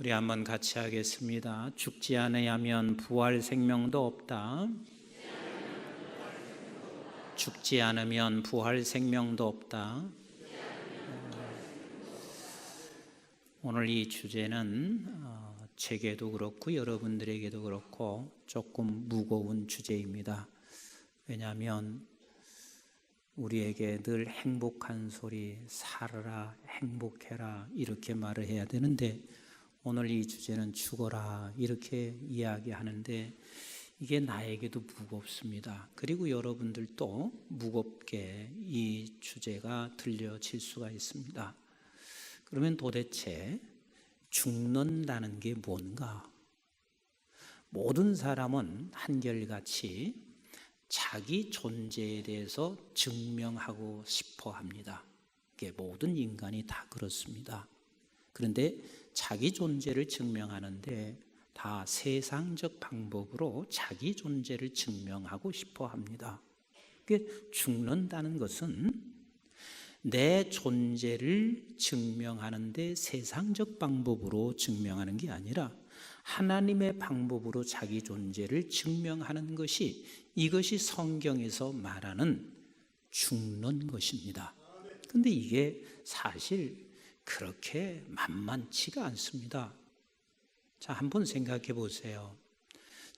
우리 한번 같이 하겠습니다. 죽지 않으면 부활 생명도 없다. 죽지 않으면 부활 생명도 없다. 오늘 이 주제는 제게도 그렇고 여러분들에게도 그렇고 조금 무거운 주제입니다. 왜냐하면 우리에게 늘 행복한 소리, 살아라, 행복해라 이렇게 말을 해야 되는데 오늘 이 주제는 죽어라 이렇게 이야기하는데 이게 나에게도 무겁습니다. 그리고 여러분들도 무겁게 이 주제가 들려질 수가 있습니다. 그러면 도대체 죽는다는 게 뭔가? 모든 사람은 한결같이 자기 존재에 대해서 증명하고 싶어 합니다. 그게 모든 인간이 다 그렇습니다. 그런데 자기 존재를 증명하는데 다 세상적 방법으로 자기 존재를 증명하고 싶어 합니다. 죽는다는 것은 내 존재를 증명하는데 세상적 방법으로 증명하는 게 아니라 하나님의 방법으로 자기 존재를 증명하는 것이 이것이 성경에서 말하는 죽는 것입니다. 그런데 이게 사실 그렇게 만만치가 않습니다. 자, 한번 생각해 보세요.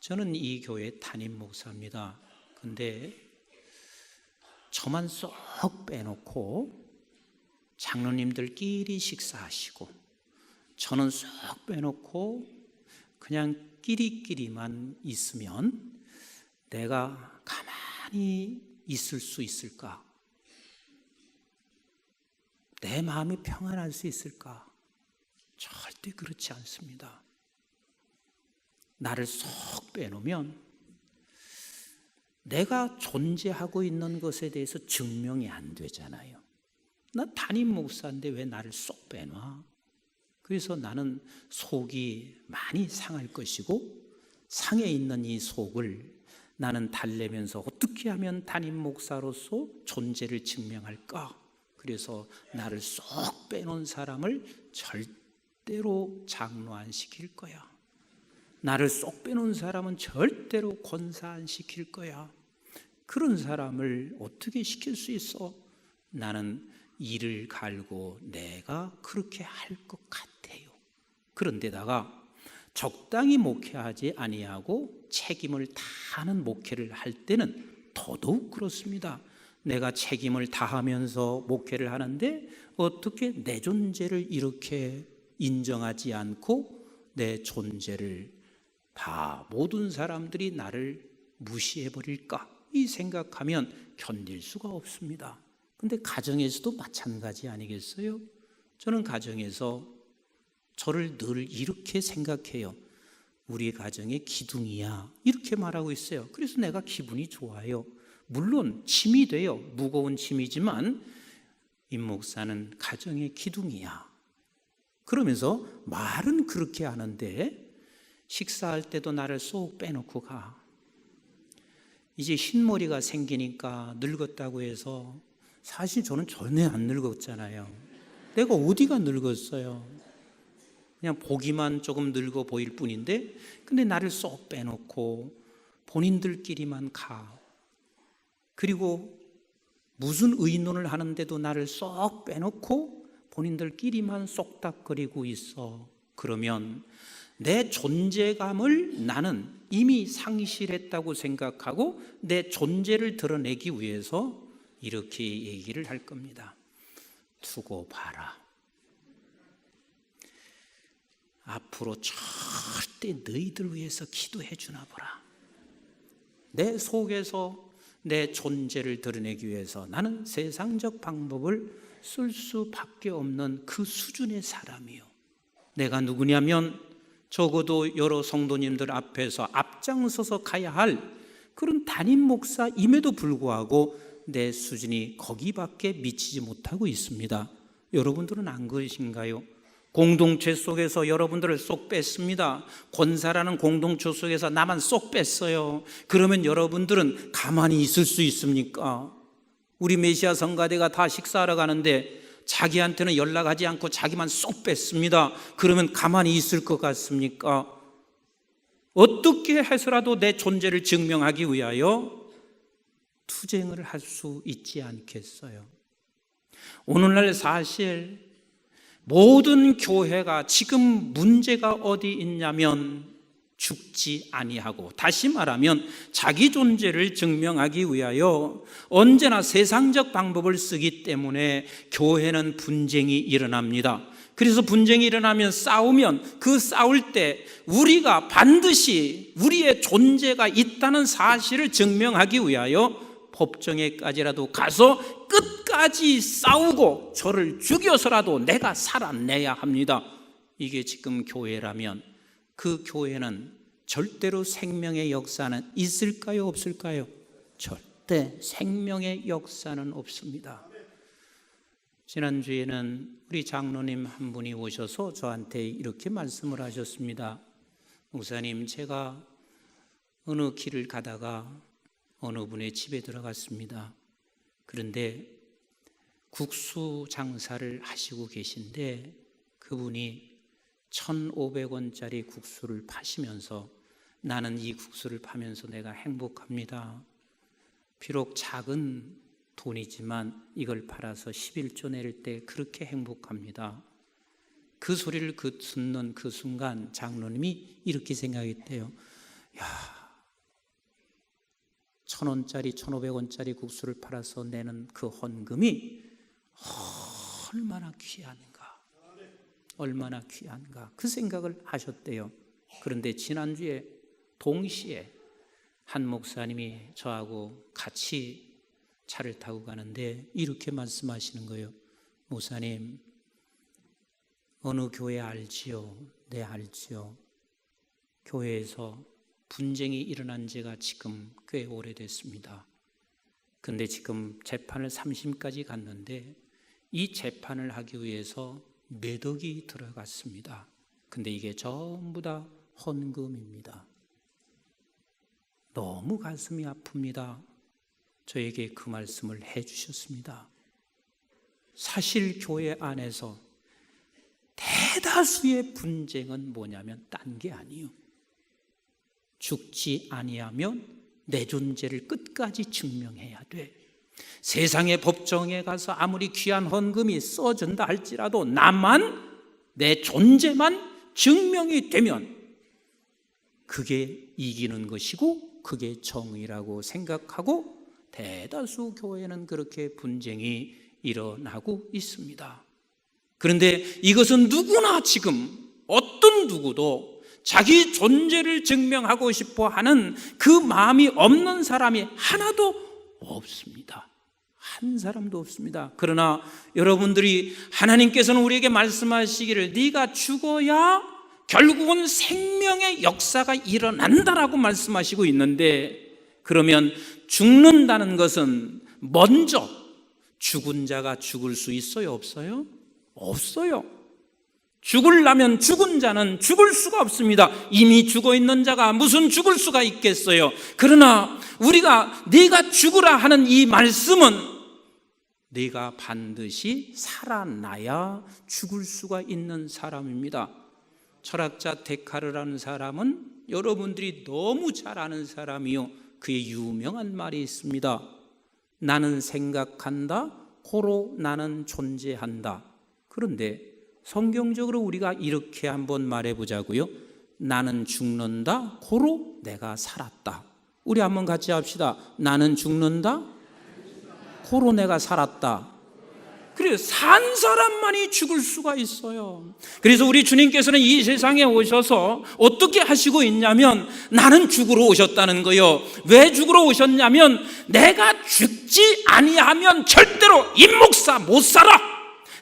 저는 이 교회 담임 목사입니다. 근데 저만 쏙 빼놓고 장로님들끼리 식사하시고 저는 쏙 빼놓고 그냥 끼리끼리만 있으면 내가 가만히 있을 수 있을까? 내 마음이 평안할 수 있을까? 절대 그렇지 않습니다. 나를 쏙 빼놓으면 내가 존재하고 있는 것에 대해서 증명이 안 되잖아요. 나 담임 목사인데 왜 나를 쏙 빼놔? 그래서 나는 속이 많이 상할 것이고 상해 있는 이 속을 나는 달래면서 어떻게 하면 담임 목사로서 존재를 증명할까? 그래서 나를 쏙 빼놓은 사람을 절대로 장로 안 시킬 거야. 나를 쏙 빼놓은 사람은 절대로 권사 안 시킬 거야. 그런 사람을 어떻게 시킬 수 있어? 나는 이를 갈고 내가 그렇게 할 것 같아요. 그런데다가 적당히 목회하지 아니하고 책임을 다하는 목회를 할 때는 더더욱 그렇습니다. 내가 책임을 다하면서 목회를 하는데 어떻게 내 존재를 이렇게 인정하지 않고 내 존재를 다 모든 사람들이 나를 무시해버릴까? 이 생각하면 견딜 수가 없습니다. 근데 가정에서도 마찬가지 아니겠어요? 저는 가정에서 저를 늘 이렇게 생각해요. 우리 가정의 기둥이야 이렇게 말하고 있어요. 그래서 내가 기분이 좋아요. 물론 짐이 돼요. 무거운 짐이지만 임 목사는 가정의 기둥이야. 그러면서 말은 그렇게 하는데 식사할 때도 나를 쏙 빼놓고 가. 이제 흰머리가 생기니까 늙었다고 해서 사실 저는 전혀 안 늙었잖아요. 내가 어디가 늙었어요? 그냥 보기만 조금 늙어 보일 뿐인데 근데 나를 쏙 빼놓고 본인들끼리만 가. 그리고 무슨 의논을 하는데도 나를 쏙 빼놓고 본인들끼리만 쏙닥거리고 있어. 그러면 내 존재감을 나는 이미 상실했다고 생각하고 내 존재를 드러내기 위해서 이렇게 얘기를 할 겁니다. 두고 봐라. 앞으로 절대 너희들 위해서 기도해 주나 보라. 내 속에서 내 존재를 드러내기 위해서 나는 세상적 방법을 쓸 수밖에 없는 그 수준의 사람이요. 내가 누구냐면 적어도 여러 성도님들 앞에서 앞장서서 가야 할 그런 담임 목사임에도 불구하고 내 수준이 거기밖에 미치지 못하고 있습니다. 여러분들은 안 그러신가요? 공동체 속에서 여러분들을 쏙 뺐습니다. 권사라는 공동체 속에서 나만 쏙 뺐어요. 그러면 여러분들은 가만히 있을 수 있습니까? 우리 메시아 성가대가 다 식사하러 가는데 자기한테는 연락하지 않고 자기만 쏙 뺐습니다. 그러면 가만히 있을 것 같습니까? 어떻게 해서라도 내 존재를 증명하기 위하여 투쟁을 할 수 있지 않겠어요? 오늘날 사실 모든 교회가 지금 문제가 어디 있냐면 죽지 아니하고, 다시 말하면 자기 존재를 증명하기 위하여 언제나 세상적 방법을 쓰기 때문에 교회는 분쟁이 일어납니다. 그래서 분쟁이 일어나면 싸우면 그 싸울 때 우리가 반드시 우리의 존재가 있다는 사실을 증명하기 위하여 법정에까지라도 가서 끝까지 싸우고 저를 죽여서라도 내가 살아내야 합니다. 이게 지금 교회라면 그 교회는 절대로 생명의 역사는 있을까요, 없을까요? 절대 생명의 역사는 없습니다. 지난주에는 우리 장로님 한 분이 오셔서 저한테 이렇게 말씀을 하셨습니다. 목사님, 제가 어느 길을 가다가 어느 분의 집에 들어갔습니다. 그런데 국수 장사를 하시고 계신데 그분이 1,500원짜리 국수를 파시면서 나는 이 국수를 파면서 내가 행복합니다. 비록 작은 돈이지만 이걸 팔아서 11조 낼 때 그렇게 행복합니다. 그 소리를 듣는 그 순간 장로님이 이렇게 생각했대요. 야, 1,000원짜리 1,500원짜리 국수를 팔아서 내는 그 헌금이 얼마나 귀한가, 얼마나 귀한가, 그 생각을 하셨대요. 그런데 지난주에 동시에 한 목사님이 저하고 같이 차를 타고 가는데 이렇게 말씀하시는 거예요. 목사님, 어느 교회 알지요? 네, 알지요. 교회에서 분쟁이 일어난 지가 지금 꽤 오래됐습니다. 근데 지금 재판을 3심까지 갔는데 이 재판을 하기 위해서 몇 억이 들어갔습니다. 근데 이게 전부 다 헌금입니다. 너무 가슴이 아픕니다. 저에게 그 말씀을 해주셨습니다. 사실 교회 안에서 대다수의 분쟁은 뭐냐면 딴 게 아니에요. 죽지 아니하면 내 존재를 끝까지 증명해야 돼. 세상의 법정에 가서 아무리 귀한 헌금이 써준다 할지라도 나만, 내 존재만 증명이 되면 그게 이기는 것이고 그게 정의라고 생각하고 대다수 교회는 그렇게 분쟁이 일어나고 있습니다. 그런데 이것은 누구나 지금 어떤 누구도 자기 존재를 증명하고 싶어 하는 그 마음이 없는 사람이 하나도 없습니다. 한 사람도 없습니다. 그러나 여러분들이, 하나님께서는 우리에게 말씀하시기를 네가 죽어야 결국은 생명의 역사가 일어난다라고 말씀하시고 있는데, 그러면 죽는다는 것은 먼저 죽은 자가 죽을 수 있어요, 없어요? 없어요. 죽으려면 죽은 자는 죽을 수가 없습니다. 이미 죽어 있는 자가 무슨 죽을 수가 있겠어요? 그러나 우리가 네가 죽으라 하는 이 말씀은 네가 반드시 살아나야 죽을 수가 있는 사람입니다. 철학자 데카르라는 사람은 여러분들이 너무 잘 아는 사람이요, 그의 유명한 말이 있습니다. 나는 생각한다, 고로 나는 존재한다. 그런데 성경적으로 우리가 이렇게 한번 말해보자고요. 나는 죽는다, 고로 내가 살았다. 우리 한번 같이 합시다. 나는 죽는다, 고로 내가 살았다. 그래서 산 사람만이 죽을 수가 있어요. 그래서 우리 주님께서는 이 세상에 오셔서 어떻게 하시고 있냐면 나는 죽으러 오셨다는 거예요. 왜 죽으러 오셨냐면 내가 죽지 아니하면 절대로 이 목사 못 살아.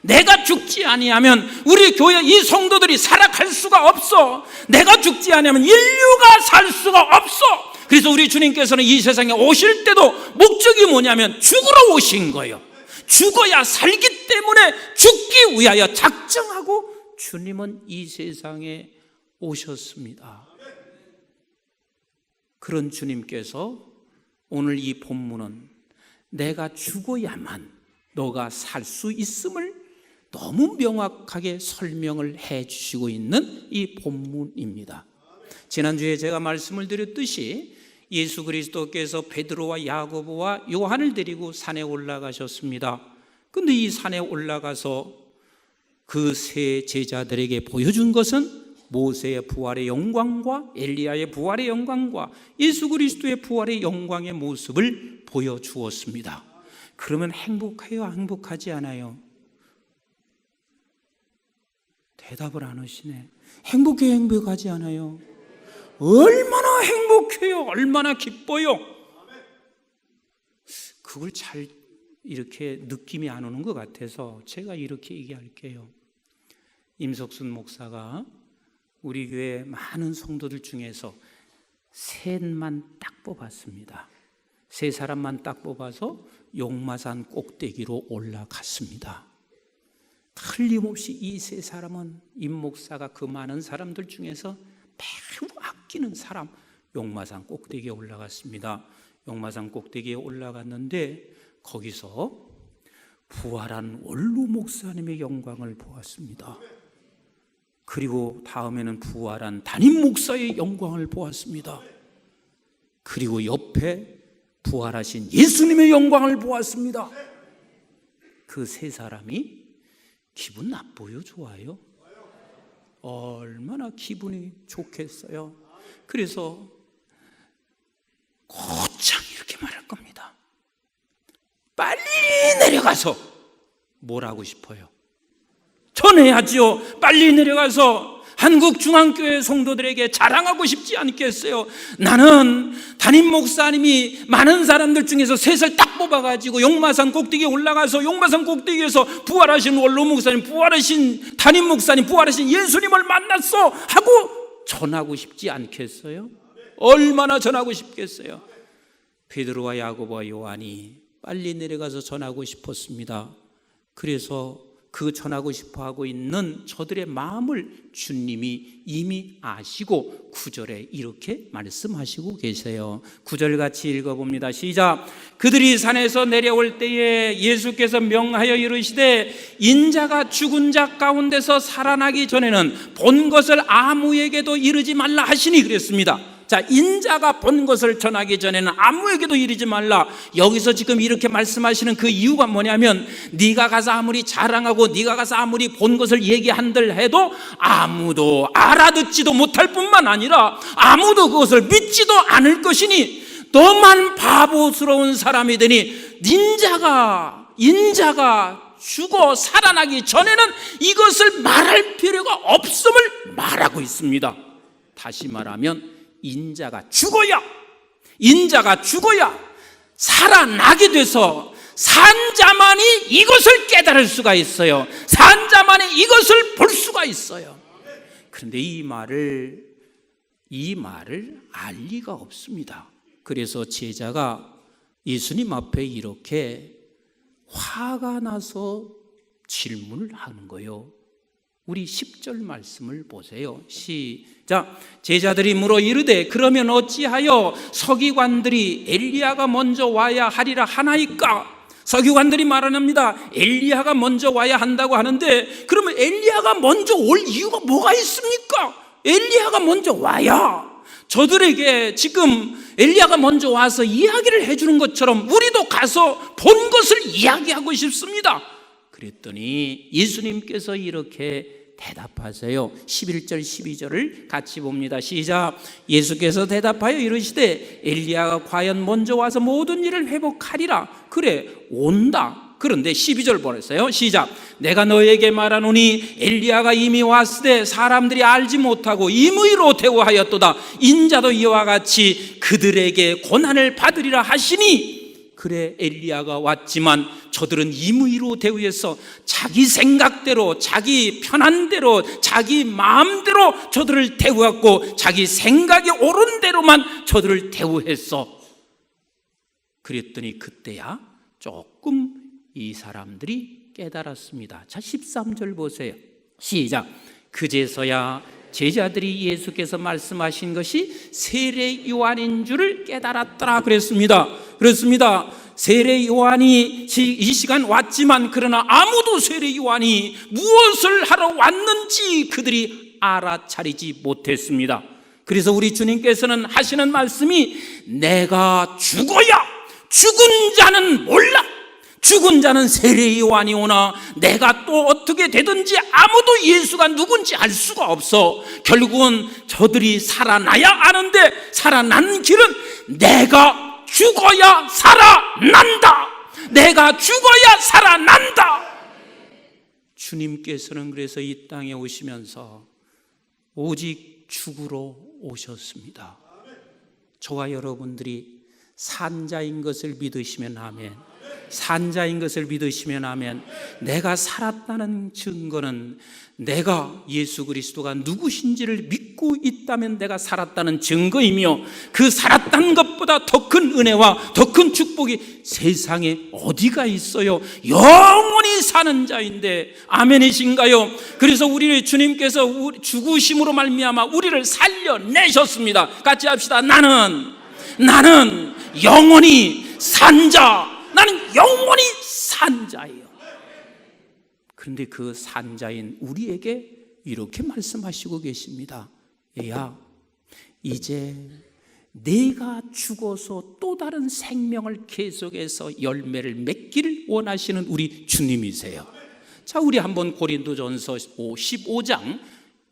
내가 죽지 아니하면 우리 교회 이 성도들이 살아갈 수가 없어. 내가 죽지 아니하면 인류가 살 수가 없어. 그래서 우리 주님께서는 이 세상에 오실 때도 목적이 뭐냐면 죽으러 오신 거예요. 죽어야 살기 때문에 죽기 위하여 작정하고 주님은 이 세상에 오셨습니다. 그런 주님께서 오늘 이 본문은 내가 죽어야만 너가 살 수 있음을 너무 명확하게 설명을 해 주시고 있는 이 본문입니다. 지난주에 제가 말씀을 드렸듯이 예수 그리스도께서 베드로와 야고보와 요한을 데리고 산에 올라가셨습니다. 그런데 이 산에 올라가서 그 세 제자들에게 보여준 것은 모세의 부활의 영광과 엘리야의 부활의 영광과 예수 그리스도의 부활의 영광의 모습을 보여주었습니다. 그러면 행복해요? 행복하지 않아요? 대답을 안 하시네. 행복해요? 행복하지 않아요? 얼마나 행복해요? 얼마나 기뻐요? 그걸 잘 이렇게 느낌이 안 오는 것 같아서 제가 이렇게 얘기할게요. 임석순 목사가 우리 교회 많은 성도들 중에서 셋만 딱 뽑았습니다. 세 사람만 딱 뽑아서 용마산 꼭대기로 올라갔습니다. 틀림없이 이 세 사람은 임 목사가 그 많은 사람들 중에서 매우 아끼는 사람, 용마산 꼭대기에 올라갔습니다. 용마산 꼭대기에 올라갔는데 거기서 부활한 원로 목사님의 영광을 보았습니다. 그리고 다음에는 부활한 담임 목사의 영광을 보았습니다. 그리고 옆에 부활하신 예수님의 영광을 보았습니다. 그 세 사람이 기분 나빠요? 좋아요? 얼마나 기분이 좋겠어요. 그래서 곧장 이렇게 말할 겁니다. 빨리 내려가서 뭘 하고 싶어요? 전해야지요. 빨리 내려가서 한국중앙교회 성도들에게 자랑하고 싶지 않겠어요? 나는 담임 목사님이 많은 사람들 중에서 셋을 딱 뽑아가지고 용마산 꼭대기에 올라가서 용마산 꼭대기에서 부활하신 원로 목사님, 부활하신 담임 목사님, 부활하신 예수님을 만났어 하고 전하고 싶지 않겠어요? 얼마나 전하고 싶겠어요? 베드로와 야고보와 요한이 빨리 내려가서 전하고 싶었습니다. 그래서 그 전하고 싶어하고 있는 저들의 마음을 주님이 이미 아시고 9절에 이렇게 말씀하시고 계세요. 9절 같이 읽어봅니다. 시작. 그들이 산에서 내려올 때에 예수께서 명하여 이르시되 인자가 죽은 자 가운데서 살아나기 전에는 본 것을 아무에게도 이르지 말라 하시니 그랬습니다. 자, 인자가 본 것을 전하기 전에는 아무에게도 이르지 말라. 여기서 지금 이렇게 말씀하시는 그 이유가 뭐냐면 네가 가서 아무리 자랑하고 네가 가서 아무리 본 것을 얘기한들 해도 아무도 알아듣지도 못할 뿐만 아니라 아무도 그것을 믿지도 않을 것이니 너만 바보스러운 사람이 되니 인자가 죽어 살아나기 전에는 이것을 말할 필요가 없음을 말하고 있습니다. 다시 말하면 인자가 죽어야 살아나게 돼서 산자만이 이것을 깨달을 수가 있어요. 산자만이 이것을 볼 수가 있어요. 그런데 이 말을 알 리가 없습니다. 그래서 제자가 예수님 앞에 이렇게 화가 나서 질문을 하는 거예요. 우리 10절 말씀을 보세요. 시작. 제자들이 물어 이르되 그러면 어찌하여 서기관들이 엘리야가 먼저 와야 하리라 하나이까? 서기관들이 말합니다. 엘리야가 먼저 와야 한다고 하는데 그러면 엘리야가 먼저 올 이유가 뭐가 있습니까? 엘리야가 먼저 와야 저들에게 지금 엘리야가 먼저 와서 이야기를 해주는 것처럼 우리도 가서 본 것을 이야기하고 싶습니다. 그랬더니 예수님께서 이렇게 대답하세요. 11절 12절을 같이 봅니다. 시작. 예수께서 대답하여 이르시되 엘리야가 과연 먼저 와서 모든 일을 회복하리라. 그래 온다. 그런데 12절 보냈어요. 시작. 내가 너에게 말하노니 엘리야가 이미 왔으되 사람들이 알지 못하고 임의로 대우하였도다. 인자도 이와 같이 그들에게 고난을 받으리라 하시니 그래 엘리야가 왔지만 저들은 임의로 대우해서 자기 생각대로 자기 편한 대로 자기 마음대로 저들을 대우했고 자기 생각이 옳은 대로만 저들을 대우했어. 그랬더니 그때야 조금 이 사람들이 깨달았습니다. 자 13절 보세요. 시작. 그제서야 제자들이 예수께서 말씀하신 것이 세례 요한인 줄을 깨달았더라 그랬습니다. 세례 요한이 이 시간 왔지만 그러나 아무도 세례 요한이 무엇을 하러 왔는지 그들이 알아차리지 못했습니다. 그래서 우리 주님께서는 하시는 말씀이 내가 죽어야 죽은 자는 몰라, 죽은 자는 세례 요한이 오나 내가 또 어떻게 되든지 아무도 예수가 누군지 알 수가 없어. 결국은 저들이 살아나야 아는데 살아난 길은 내가 죽어야 살아난다. 내가 죽어야 살아난다. 주님께서는 그래서 이 땅에 오시면서 오직 죽으러 오셨습니다. 저와 여러분들이 산자인 것을 믿으시면 아멘. 산자인 것을 믿으시면 아멘. 내가 살았다는 증거는 내가 예수 그리스도가 누구신지를 믿고 있다면 내가 살았다는 증거이며 그 살았다는 것보다 더 큰 은혜와 더 큰 축복이 세상에 어디가 있어요? 영원히 사는 자인데 아멘이신가요? 그래서 우리 주님께서 죽으심으로 말미암아 우리를 살려내셨습니다. 같이 합시다. 나는 영원히 산 자, 나는 영원히 산 자예요. 그런데 그 산자인 우리에게 이렇게 말씀하시고 계십니다. 야, 이제 내가 죽어서 또 다른 생명을 계속해서 열매를 맺기를 원하시는 우리 주님이세요. 자, 우리 한번 고린도전서 15장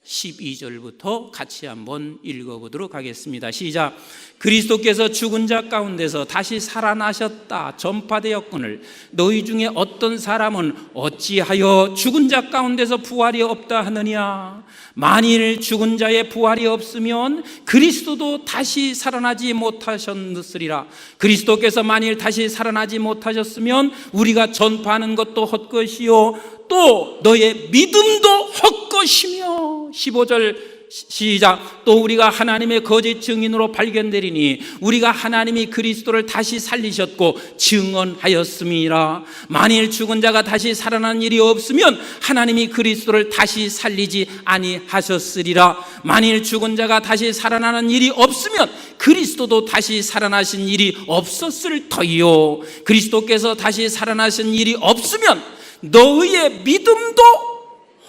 12절부터 같이 한번 읽어보도록 하겠습니다. 시작. 그리스도께서 죽은 자 가운데서 다시 살아나셨다 전파되었거늘 너희 중에 어떤 사람은 어찌하여 죽은 자 가운데서 부활이 없다 하느냐? 만일 죽은 자의 부활이 없으면 그리스도도 다시 살아나지 못하셨으리라. 그리스도께서 만일 다시 살아나지 못하셨으면 우리가 전파하는 것도 헛것이요 또 너의 믿음도 헛것이며. 15절 시작. 또 우리가 하나님의 거짓 증인으로 발견되리니 우리가 하나님이 그리스도를 다시 살리셨고 증언하였음이라. 만일 죽은 자가 다시 살아난 일이 없으면 하나님이 그리스도를 다시 살리지 아니하셨으리라. 만일 죽은 자가 다시 살아나는 일이 없으면 그리스도도 다시 살아나신 일이 없었을 터이요. 그리스도께서 다시 살아나신 일이 없으면 너희의 믿음도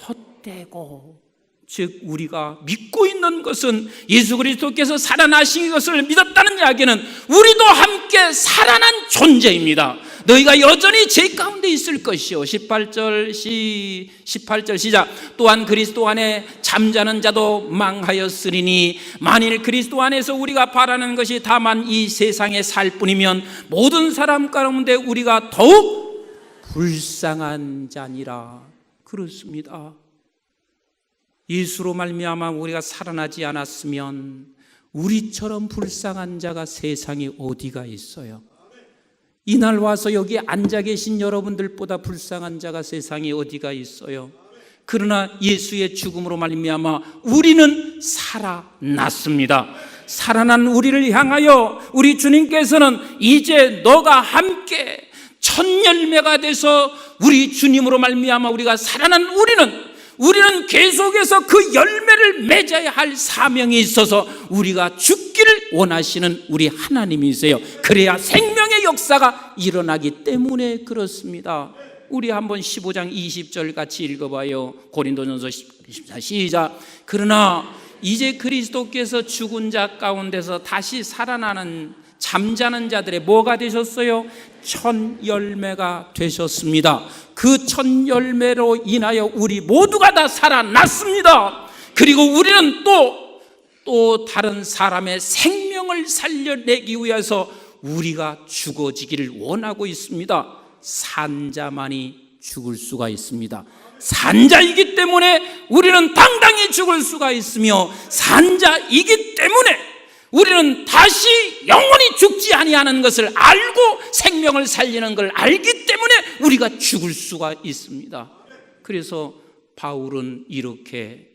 헛되고. 즉 우리가 믿고 있는 것은 예수 그리스도께서 살아나신 것을 믿었다는 이야기는 우리도 함께 살아난 존재입니다. 너희가 여전히 죄 가운데 있을 것이요. 18절 시작. 또한 그리스도 안에 잠자는 자도 망하였으리니 만일 그리스도 안에서 우리가 바라는 것이 다만 이 세상에 살 뿐이면 모든 사람 가운데 우리가 더욱 불쌍한 자니라. 그렇습니다. 예수로 말미암아 우리가 살아나지 않았으면 우리처럼 불쌍한 자가 세상에 어디가 있어요? 이날 와서 여기 앉아 계신 여러분들보다 불쌍한 자가 세상에 어디가 있어요? 그러나 예수의 죽음으로 말미암아 우리는 살아났습니다. 살아난 우리를 향하여 우리 주님께서는 이제 너가 함께 첫 열매가 돼서 우리 주님으로 말미암아 우리가 살아난 우리는 계속해서 그 열매를 맺어야 할 사명이 있어서 우리가 죽기를 원하시는 우리 하나님이세요. 그래야 생명의 역사가 일어나기 때문에 그렇습니다. 우리 한번 15장 20절 같이 읽어봐요. 고린도전서 14 시작. 그러나 이제 그리스도께서 죽은 자 가운데서 다시 살아나는 잠자는 자들의 뭐가 되셨어요? 첫 열매가 되셨습니다. 그 첫 열매로 인하여 우리 모두가 다 살아났습니다. 그리고 우리는 또 다른 사람의 생명을 살려내기 위해서 우리가 죽어지기를 원하고 있습니다. 산자만이 죽을 수가 있습니다. 산자이기 때문에 우리는 당당히 죽을 수가 있으며 산자이기 때문에 우리는 다시 영원히 죽지 아니하는 것을 알고 생명을 살리는 걸 알기 때문에 우리가 죽을 수가 있습니다. 그래서 바울은 이렇게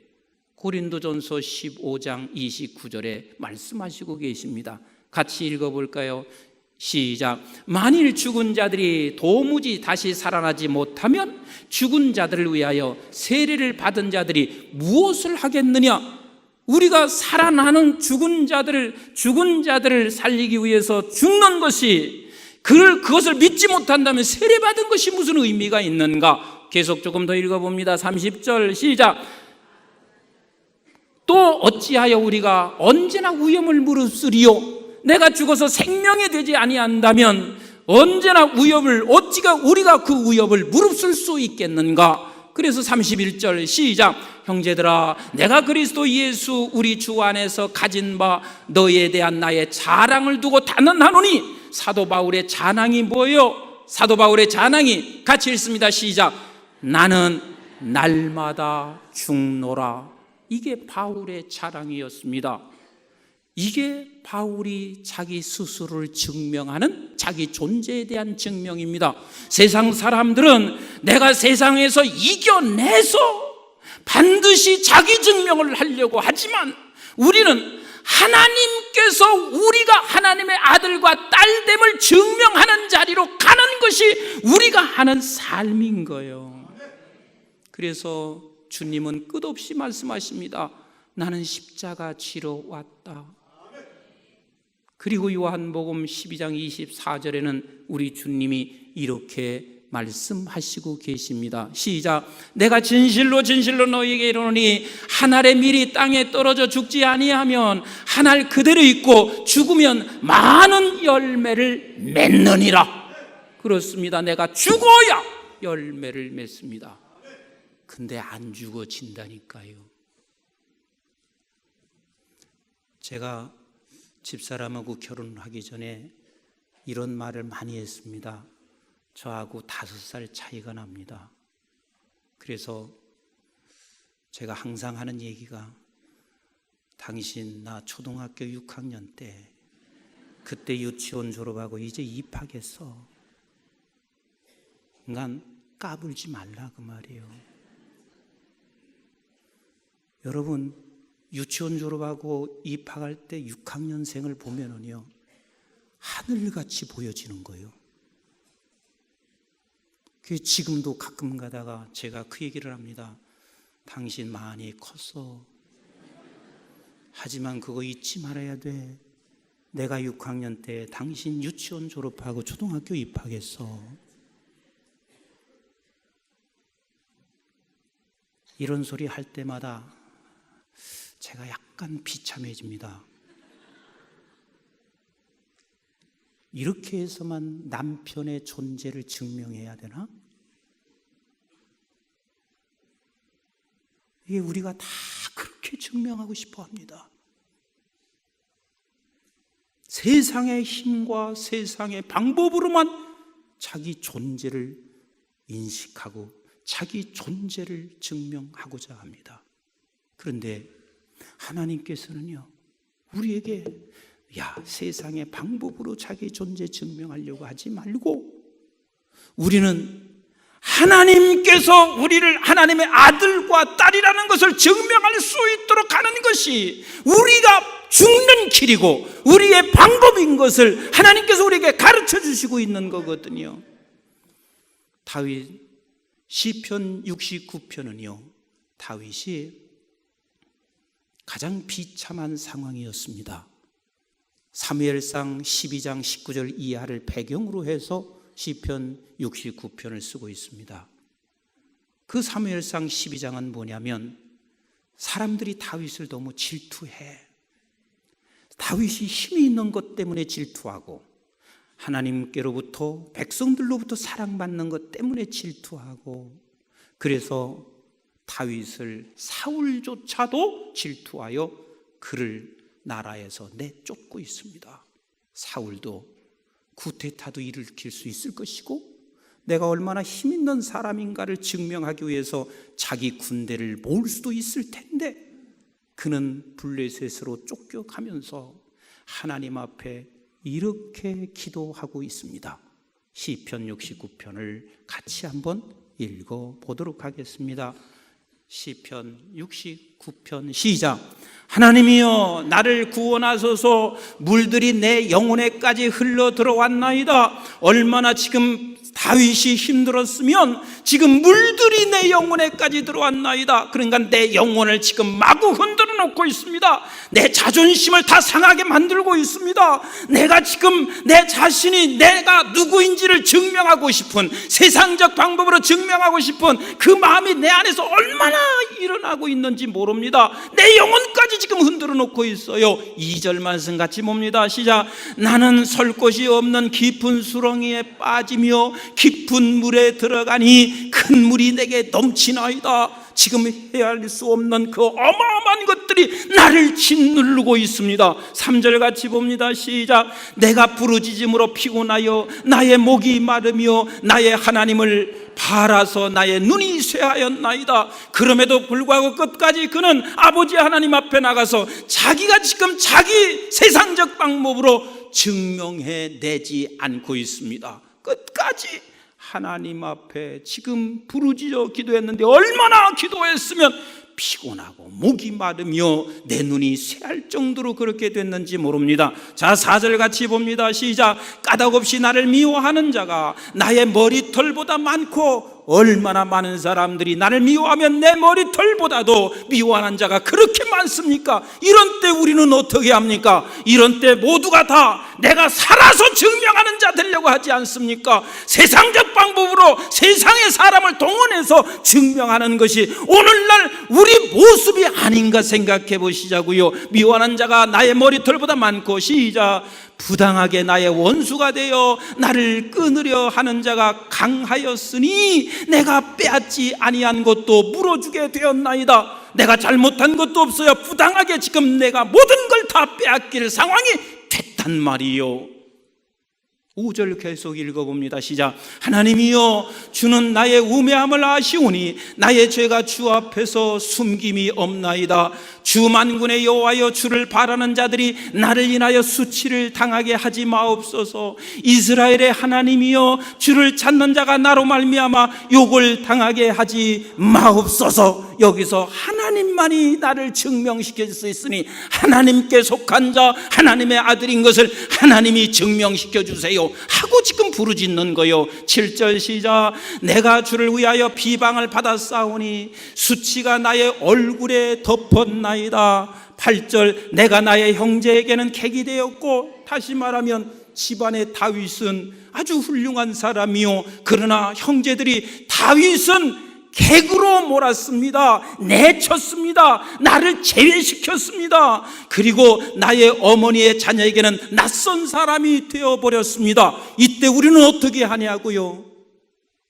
고린도전서 15장 29절에 말씀하시고 계십니다. 같이 읽어볼까요? 시작. 만일 죽은 자들이 도무지 다시 살아나지 못하면 죽은 자들을 위하여 세례를 받은 자들이 무엇을 하겠느냐? 우리가 살아나는 죽은 자들을 살리기 위해서 죽는 것이 그것을 믿지 못한다면 세례받은 것이 무슨 의미가 있는가? 계속 조금 더 읽어봅니다. 30절 시작. 또 어찌하여 우리가 언제나 위험을 무릅쓰리요? 내가 죽어서 생명이 되지 아니한다면 언제나 어찌가 우리가 그 위협을 무릅쓸 수 있겠는가? 그래서 31절 시작. 형제들아, 내가 그리스도 예수 우리 주 안에서 가진 바 너희에 대한 나의 자랑을 두고 단언하노니. 사도 바울의 자랑이 뭐예요? 사도 바울의 자랑이 같이 읽습니다. 시작. 나는 날마다 죽노라. 이게 바울의 자랑이었습니다. 이게 바울이 자기 스스로를 증명하는 자기 존재에 대한 증명입니다. 세상 사람들은 내가 세상에서 이겨내서 반드시 자기 증명을 하려고 하지만 우리는 하나님께서 우리가 하나님의 아들과 딸됨을 증명하는 자리로 가는 것이 우리가 하는 삶인 거예요. 그래서 주님은 끝없이 말씀하십니다. 나는 십자가 지러 왔다. 그리고 요한복음 12장 24절에는 우리 주님이 이렇게 말씀하시고 계십니다. 시작. 내가 진실로 진실로 너희에게 이르노니 한 알의 밀이 땅에 떨어져 죽지 아니하면 한 알 그대로 있고 죽으면 많은 열매를 맺느니라. 그렇습니다. 내가 죽어야 열매를 맺습니다. 근데 안 죽어진다니까요. 제가 집사람하고 결혼하기 전에 이런 말을 많이 했습니다. 저하고 5살 차이가 납니다. 그래서 제가 항상 하는 얘기가 당신 나 초등학교 6학년 때 그때 유치원 졸업하고 이제 입학했어. 난 까불지 말라 그 말이에요. 여러분 유치원 졸업하고 입학할 때 6학년생을 보면은요 하늘같이 보여지는 거예요. 지금도 가끔 가다가 제가 그 얘기를 합니다. 당신 많이 컸어. 하지만 그거 잊지 말아야 돼. 내가 6학년 때 당신 유치원 졸업하고 초등학교 입학했어. 이런 소리 할 때마다 제가 약간 비참해집니다. 이렇게 해서만 남편의 존재를 증명해야 되나? 이게 우리가 다 그렇게 증명하고 싶어 합니다. 세상의 힘과 세상의 방법으로만 자기 존재를 인식하고 자기 존재를 증명하고자 합니다. 그런데 하나님께서는요, 우리에게 세상의 방법으로 자기 존재 증명하려고 하지 말고 우리는 하나님께서 우리를 하나님의 아들과 딸이라는 것을 증명할 수 있도록 하는 것이 우리가 죽는 길이고 우리의 방법인 것을 하나님께서 우리에게 가르쳐 주시고 있는 거거든요. 다윗 시편 69편은요 다윗이 가장 비참한 상황이었습니다. 사무엘상 12장 19절 이하를 배경으로 해서 시편 69편을 쓰고 있습니다. 그 사무엘상 12장은 뭐냐면 사람들이 다윗을 너무 질투해. 다윗이 힘이 있는 것 때문에 질투하고 하나님께로부터 백성들로부터 사랑받는 것 때문에 질투하고 그래서 다윗을 사울조차도 질투하여 그를 나라에서 내쫓고 있습니다. 사울도 쿠데타도 일으킬 수 있을 것이고 내가 얼마나 힘 있는 사람인가를 증명하기 위해서 자기 군대를 모을 수도 있을 텐데 그는 블레셋으로 쫓겨가면서 하나님 앞에 이렇게 기도하고 있습니다. 시편 69편을 같이 한번 읽어보도록 하겠습니다. 시편 69편 시작. 하나님이여 나를 구원하소서. 물들이 내 영혼에까지 흘러 들어왔나이다. 얼마나 지금 다윗이 힘들었으면 지금 물들이 내 영혼에까지 들어왔나이다. 그러니까 내 영혼을 지금 마구 흔들어 놓고 있습니다. 내 자존심을 다 상하게 만들고 있습니다. 내가 지금 내 자신이 내가 누구인지를 증명하고 싶은, 세상적 방법으로 증명하고 싶은 그 마음이 내 안에서 얼마나 일어나고 있는지 모릅니다. 내 영혼까지 지금 흔들어 놓고 있어요. 2절 말씀 같이 봅니다. 시작. 나는 설 곳이 없는 깊은 수렁이에 빠지며 깊은 물에 들어가니 큰 물이 내게 넘치나이다. 지금 헤아릴 수 없는 그 어마어마한 것들이 나를 짓누르고 있습니다. 3절 같이 봅니다. 시작. 내가 부르짖음으로 피곤하여 나의 목이 마르며 나의 하나님을 바라서 나의 눈이 쇠하였나이다. 그럼에도 불구하고 끝까지 그는 아버지 하나님 앞에 나가서 자기가 지금 자기 세상적 방법으로 증명해내지 않고 있습니다. 끝까지 하나님 앞에 지금 부르짖어 기도했는데 얼마나 기도했으면 피곤하고 목이 마르며 내 눈이 쇠할 정도로 그렇게 됐는지 모릅니다. 자, 4절 같이 봅니다. 시작. 까닭없이 나를 미워하는 자가 나의 머리털보다 많고, 얼마나 많은 사람들이 나를 미워하면 내 머리털보다도 미워하는 자가 그렇게 많습니까? 이런 때 우리는 어떻게 합니까? 이런 때 모두가 다 내가 살아서 증명하는 자 되려고 하지 않습니까? 세상적 방법으로 세상의 사람을 동원해서 증명하는 것이 오늘날 우리 모습이 아닌가 생각해 보시자고요. 미워하는 자가 나의 머리털보다 많고, 시작. 부당하게 나의 원수가 되어 나를 끊으려 하는 자가 강하였으니 내가 빼앗지 아니한 것도 물어주게 되었나이다. 내가 잘못한 것도 없어요. 부당하게 지금 내가 모든 걸 다 빼앗길 상황이 됐단 말이요. 5절 계속 읽어봅니다. 시작. 하나님이여 주는 나의 우매함을 아시오니 나의 죄가 주 앞에서 숨김이 없나이다. 주 만군의 여호와여 주를 바라는 자들이 나를 인하여 수치를 당하게 하지 마옵소서. 이스라엘의 하나님이여 주를 찾는 자가 나로 말미암아 욕을 당하게 하지 마옵소서. 여기서 하나님만이 나를 증명시킬 수 있으니 하나님께 속한 자, 하나님의 아들인 것을 하나님이 증명시켜 주세요 하고 지금 부르짖는 거요. 7절 시작. 내가 주를 위하여 비방을 받았사오니 수치가 나의 얼굴에 덮었나이다. 8절. 내가 나의 형제에게는 객이 되었고, 다시 말하면 집안의 다윗은 아주 훌륭한 사람이요, 그러나 형제들이 다윗은 객으로 몰았습니다. 내쳤습니다. 나를 제외시켰습니다. 그리고 나의 어머니의 자녀에게는 낯선 사람이 되어버렸습니다. 이때 우리는 어떻게 하냐고요?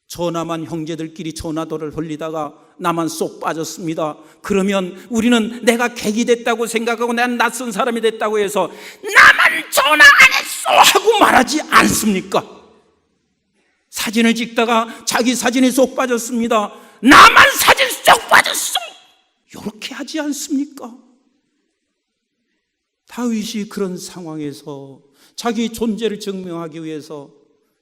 저나만 형제들끼리 전화도를 돌리다가 나만 쏙 빠졌습니다. 그러면 우리는 내가 객이 됐다고 생각하고 난 낯선 사람이 됐다고 해서 나만 전화 안 했어 하고 말하지 않습니까? 사진을 찍다가 자기 사진이 쏙 빠졌습니다. 나만 사진 쏙 빠졌어, 이렇게 하지 않습니까? 다윗이 그런 상황에서 자기 존재를 증명하기 위해서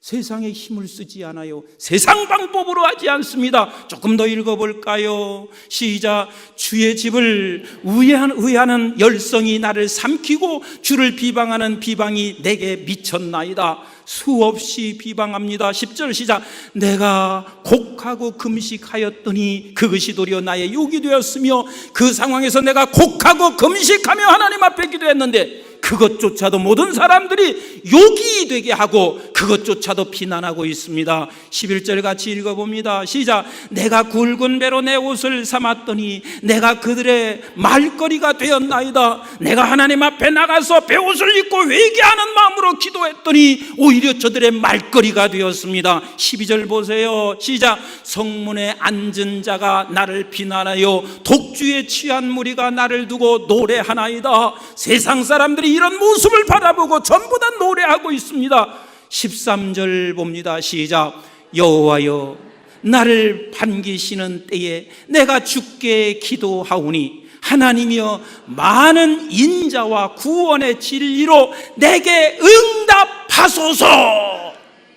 세상의 힘을 쓰지 않아요. 세상 방법으로 하지 않습니다. 조금 더 읽어볼까요? 시작. 주의 집을 의하는 열성이 나를 삼키고 주를 비방하는 비방이 내게 미쳤나이다. 수없이 비방합니다. 10절 시작. 내가 곡하고 금식하였더니 그것이 도리어 나의 욕이 되었으며, 그 상황에서 내가 곡하고 금식하며 하나님 앞에 기도했는데 그것조차도 모든 사람들이 욕이 되게 하고 그것조차도 비난하고 있습니다. 11절 같이 읽어봅니다. 시작. 내가 굵은 배로 내 옷을 삼았더니 내가 그들의 말거리가 되었나이다. 내가 하나님 앞에 나가서 베옷을 입고 회개하는 마음으로 기도했더니 오히려 저들의 말거리가 되었습니다. 12절 보세요. 시작. 성문에 앉은 자가 나를 비난하여 독주에 취한 무리가 나를 두고 노래하나이다. 세상 사람들이 이런 모습을 바라보고 전부 다 노래하고 있습니다. 13절 봅니다. 시작. 여호와여 나를 반기시는 때에 내가 주께 기도하오니 하나님이여 많은 인자와 구원의 진리로 내게 응답하소서.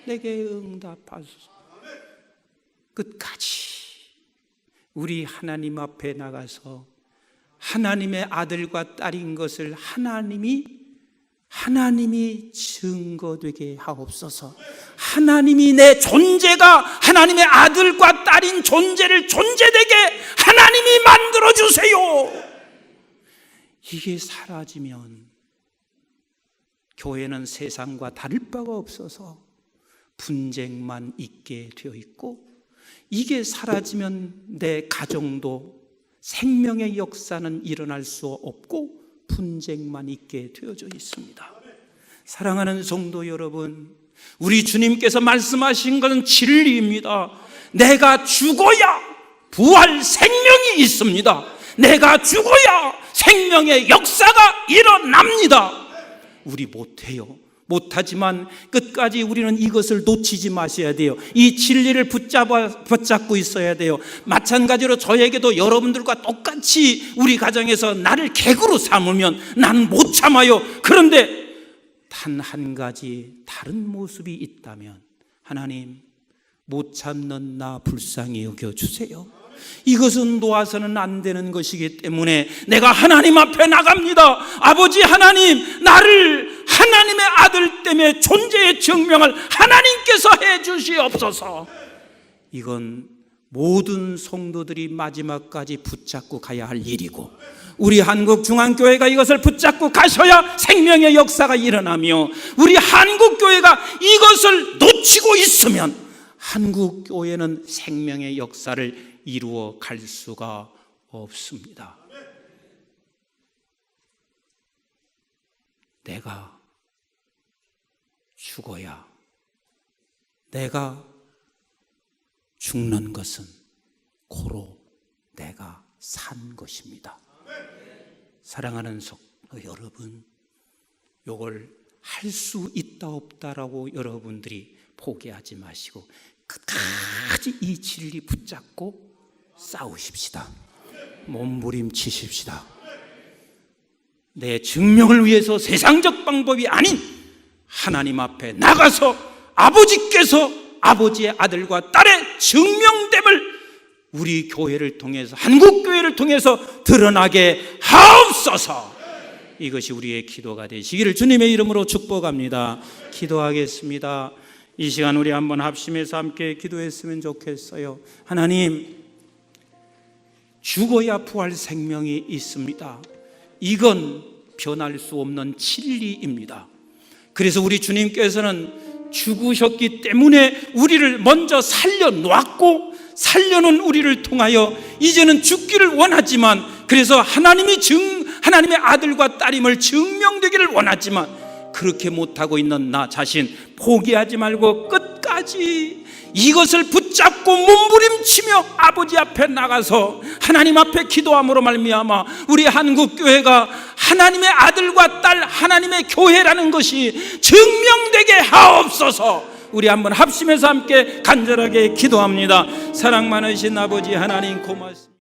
내게 응답하소서. 끝까지 우리 하나님 앞에 나가서 하나님의 아들과 딸인 것을 하나님이 증거되게 하옵소서. 하나님이 내 존재가 하나님의 아들과 딸인 존재를 존재되게 하나님이 만들어주세요. 이게 사라지면 교회는 세상과 다를 바가 없어서 분쟁만 있게 되어 있고, 이게 사라지면 내 가정도 생명의 역사는 일어날 수 없고 분쟁만 있게 되어져 있습니다. 사랑하는 성도 여러분, 우리 주님께서 말씀하신 것은 진리입니다. 내가 죽어야 부활 생명이 있습니다. 내가 죽어야 생명의 역사가 일어납니다. 우리 못해요. 못하지만 끝까지 우리는 이것을 놓치지 마셔야 돼요. 이 진리를 붙잡고 있어야 돼요. 마찬가지로 저에게도 여러분들과 똑같이 우리 가정에서 나를 객으로 삼으면 난 못 참아요. 그런데 단 한 가지 다른 모습이 있다면, 하나님, 못 참는 나 불쌍히 여겨주세요. 이것은 놓아서는 안 되는 것이기 때문에 내가 하나님 앞에 나갑니다. 아버지 하나님, 나를 하나님의 아들 때문에 존재의 증명을 하나님께서 해 주시옵소서. 이건 모든 성도들이 마지막까지 붙잡고 가야 할 일이고, 우리 한국중앙교회가 이것을 붙잡고 가셔야 생명의 역사가 일어나며, 우리 한국교회가 이것을 놓치고 있으면 한국교회는 생명의 역사를 이루어 갈 수가 없습니다. 내가 죽어야, 내가 죽는 것은 고로 내가 산 것입니다. 사랑하는 성도 여러분, 이걸 할 수 있다 없다라고 여러분들이 포기하지 마시고 끝까지 이 진리 붙잡고 싸우십시다. 몸부림치십시다. 내 증명을 위해서 세상적 방법이 아닌 하나님 앞에 나가서 아버지께서 아버지의 아들과 딸의 증명됨을 우리 교회를 통해서, 한국교회를 통해서 드러나게 하옵소서. 이것이 우리의 기도가 되시기를 주님의 이름으로 축복합니다. 기도하겠습니다. 이 시간 우리 한번 합심해서 함께 기도했으면 좋겠어요. 하나님, 죽어야 부활 생명이 있습니다. 이건 변할 수 없는 진리입니다. 그래서 우리 주님께서는 죽으셨기 때문에 우리를 먼저 살려놓았고, 살려놓은 우리를 통하여 이제는 죽기를 원하지만, 그래서 하나님의 아들과 딸임을 증명되기를 원하지만 그렇게 못하고 있는 나 자신 포기하지 말고 끝까지 이것을 붙잡고 몸부림치며 아버지 앞에 나가서 하나님 앞에 기도함으로 말미암아 우리 한국교회가 하나님의 아들과 딸, 하나님의 교회라는 것이 증명되게 하옵소서. 우리 한번 합심해서 함께 간절하게 기도합니다. 사랑 많으신 아버지 하나님, 고맙습니다.